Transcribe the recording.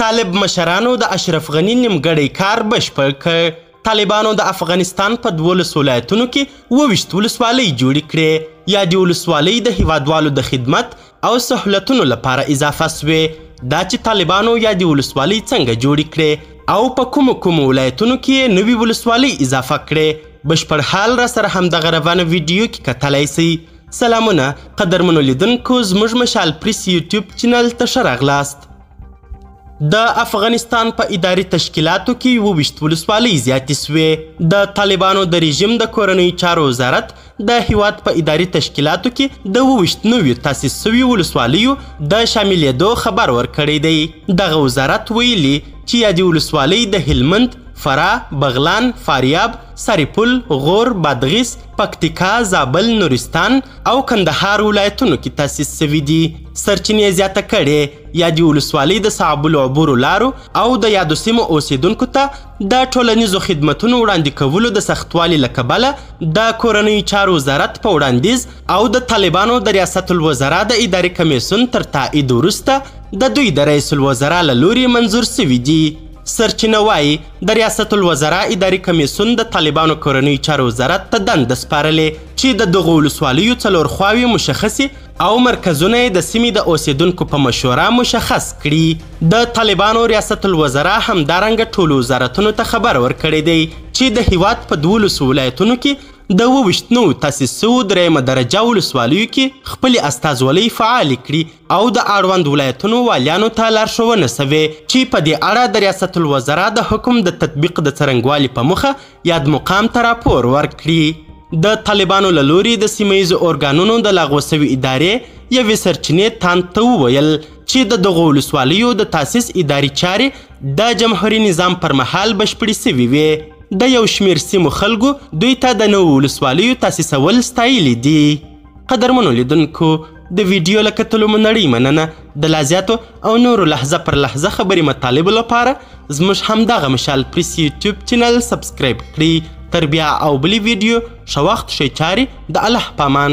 طالب مشرانو د اشرف غني نیمګړی کار بشپړ کړ. طالبانو د افغانستان په 12 ولایتونو کې 22 ولسوالۍ جوړې کړې. یادې ولسوالۍ د هیوادوالو د خدمت او سهولتونو لپاره اضافه سوې. دا چې طالبانو یادې ولسوالۍ څنګه جوړې کړې او په کومو ولایتونو کې نوې ولسوالۍ اضافه کړې، بشپړ حال را سره همدغه روانه ویډیو کې کتلی سئ. سلامونه قدرمنو لیدونکو، زموږ مشال پریس یوټیوب چینل ته ښه راغلاست. د افغانستان په اداري تشکیلاتو کې 22 ولسوالۍ زیاتې سوې. د طالبانو د رژیم د کورنیو چارو وزارت د هیواد په اداري تشکیلاتو کې د 22 نویو تاسیس سویو ولسوالیو د شاملېدو خبر ورکړی دی. دغه وزارت ویلي چې یادې ولسوالۍ د هلمند، فراه، بغلان، فاریاب، سرپل، غور، بادغیس، پکتیکا، زابل، نورستان او کندهار ولایتونو کې تاسیس سوي دي. سرچینې زیاته کړې یادې ولسوالۍ د صعب العبورو لارو او د یادو سیمو اوسیدونکو ته د ټولنیزو خدمتونو وړاندې کولو د سختوالي له کبله د کورنیو چارو وزارت په وړاندیز او د طالبانو د ریاست الوزرا د اداري کمیسیون تر تایید وروسته د دوی د رئیس الوزرا له لوري منظور سوي دي. سرچینه وایي د ریاست الوزرا اداري کمیسیون د طالبانو کورنیو چارو وزارت ته دنده سپارلې چې د دغو ولسوالیو څلور خواوې مشخصې او مرکزونه یې د سیمې د اوسیدونکو په مشوره مشخص کړي. د طالبانو ریاست الوزرا همدارنګه ټولو وزارتونو ته خبر ورکړی دی چې د هیواد په 12 ولایتونو کې د 22 نوو تاسیس سوو درېیمه درجه ولسوالیو کې خپلې استازولۍ فعالې کړي او د اړوند ولایتونو والیانو ته لارښوونه سوې چې په دې اړه د ریاست الوزرا د حکم د تطبیق د څرنګوالي په موخه یاد مقام ته راپور ورکړي. د طالبانو له لوري د سیمه ییزو ارګانونو د لغوه سوي ادارې یوې سرچینې تاند ته وویل چې د دغو ولسوالیو د تاسیس اداري چارې د جمهوري نظام پر مهال بشپړې سوي وې. د یو شمیر سیمو خلکو دوی ته د نوو ولسوالیو تاسیسول ستایلي دي. قدرمنو لیدونکو، د ویډیو له کتلو مو نړۍ مننه. د لا زیاتو او نورو لحظه پر لحظه خبري مطالبو لپاره زموږ همدغه مشال پریس یوټیوب چینل سبسکرایب کړئ. تر بیا او بلې ویډیو ښه وخت ښې چارې. د الله په امان.